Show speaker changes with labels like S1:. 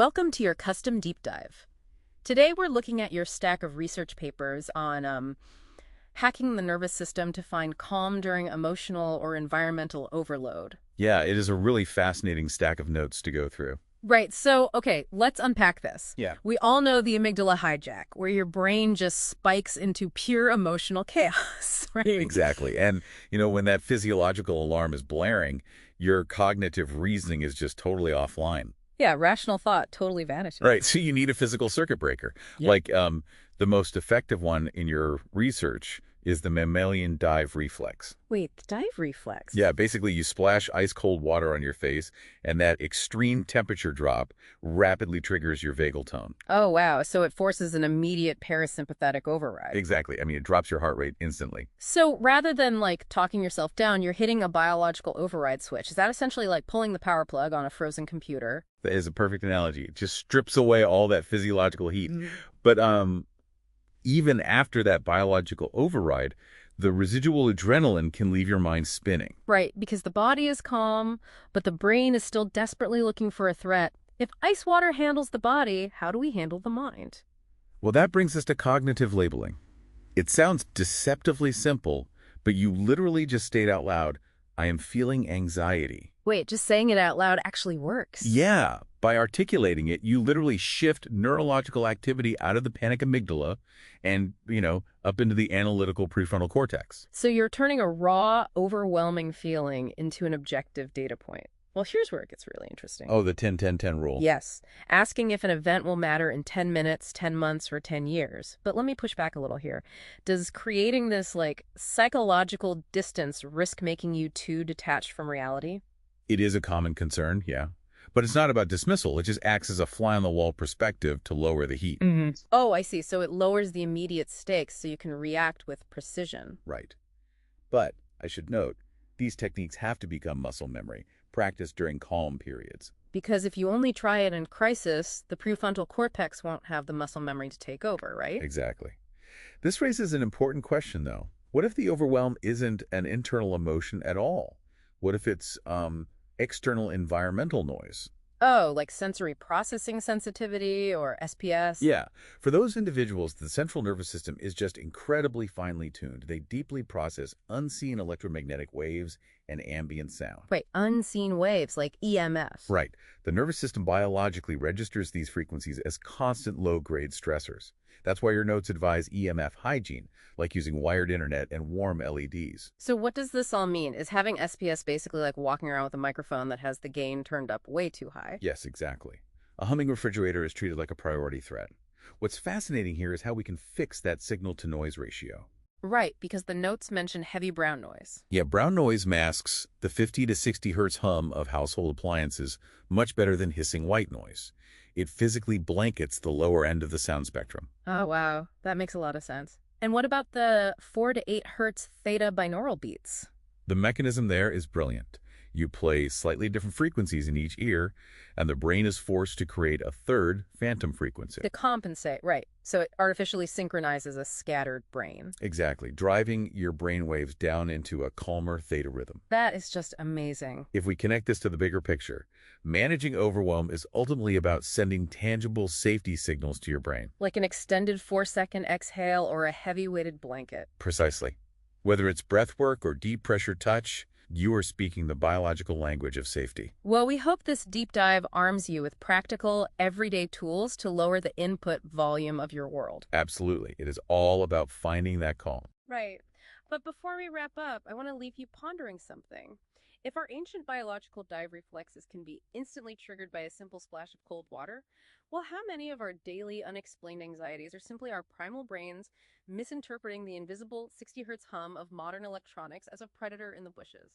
S1: Welcome to your custom deep dive. Today we're looking at your stack of research papers on hacking the nervous system to find calm during emotional or environmental overload.
S2: Yeah, it is a really fascinating stack of notes to go through.
S1: Right, so, okay, let's unpack this.
S2: Yeah.
S1: We all know the amygdala hijack, where your brain just spikes into pure emotional chaos, right?
S2: Exactly. And, when that physiological alarm is blaring, your cognitive reasoning is just totally offline.
S1: Yeah, rational thought totally vanishes.
S2: Right. So you need a physical circuit breaker.
S1: Yep.
S2: Like the most effective one in your research is the mammalian dive reflex.
S1: Wait, the dive reflex?
S2: Yeah, basically you splash ice cold water on your face, and that extreme temperature drop rapidly triggers your vagal tone.
S1: Oh, wow, so it forces an immediate parasympathetic override.
S2: Exactly. I mean, it drops your heart rate instantly.
S1: So rather than like talking yourself down, you're hitting a biological override switch. Is that essentially like pulling the power plug on a frozen computer?
S2: That is a perfect analogy. It just strips away all that physiological heat.
S1: Mm.
S2: But even after that biological override, the residual adrenaline can leave your mind spinning.
S1: Right, because the body is calm, but the brain is still desperately looking for a threat. If ice water handles the body, how do we handle the mind?
S2: Well, that brings us to cognitive labeling. It sounds deceptively simple, but you literally just state out loud, I am feeling anxiety.
S1: Wait, just saying it out loud actually works.
S2: Yeah, by articulating it, you literally shift neurological activity out of the panic amygdala and, up into the analytical prefrontal cortex.
S1: So you're turning a raw, overwhelming feeling into an objective data point. Well, here's where it gets really interesting.
S2: Oh, the 10-10-10 rule.
S1: Yes, asking if an event will matter in 10 minutes, 10 months, or 10 years. But let me push back a little here. Does creating this, like, psychological distance risk making you too detached from reality?
S2: It is a common concern, yeah. But it's not about dismissal. It just acts as a fly-on-the-wall perspective to lower the heat.
S1: Oh, I see. So it lowers the immediate stakes so you can react with precision.
S2: Right. But I should note, these techniques have to become muscle memory, practiced during calm periods.
S1: Because if you only try it in crisis, the prefrontal cortex won't have the muscle memory to take over, right?
S2: Exactly. This raises an important question, though. What if the overwhelm isn't an internal emotion at all? What if it's external environmental noise?
S1: Oh, like sensory processing sensitivity or SPS?
S2: Yeah, for those individuals, the central nervous system is just incredibly finely tuned. They deeply process unseen electromagnetic waves and ambient sound.
S1: Wait, unseen waves like EMF.
S2: Right. The nervous system biologically registers these frequencies as constant low-grade stressors. That's why your notes advise EMF hygiene, like using wired internet and warm LEDs.
S1: So what does this all mean? Is having SPS basically like walking around with a microphone that has the gain turned up way too high?
S2: Yes, exactly. A humming refrigerator is treated like a priority threat. What's fascinating here is how we can fix that signal-to-noise ratio.
S1: Right, because the notes mention heavy brown noise.
S2: Yeah, brown noise masks the 50 to 60 hertz hum of household appliances much better than hissing white noise. It physically blankets the lower end of the sound spectrum.
S1: Oh, wow. That makes a lot of sense. And what about the 4 to 8 hertz theta binaural beats?
S2: The mechanism there is brilliant. You play slightly different frequencies in each ear, and the brain is forced to create a third phantom frequency.
S1: To compensate, right. So it artificially synchronizes a scattered brain.
S2: Exactly, driving your brain waves down into a calmer theta rhythm.
S1: That is just amazing.
S2: If we connect this to the bigger picture, managing overwhelm is ultimately about sending tangible safety signals to your brain.
S1: Like an extended 4-second exhale or a heavy-weighted blanket.
S2: Precisely. Whether it's breath work or deep pressure touch, you are speaking the biological language of safety.
S1: Well, we hope this deep dive arms you with practical, everyday tools to lower the input volume of your world.
S2: Absolutely. It is all about finding that calm.
S1: Right. But before we wrap up, I want to leave you pondering something. If our ancient biological dive reflexes can be instantly triggered by a simple splash of cold water, well, how many of our daily unexplained anxieties are simply our primal brains misinterpreting the invisible 60 hertz hum of modern electronics as a predator in the bushes?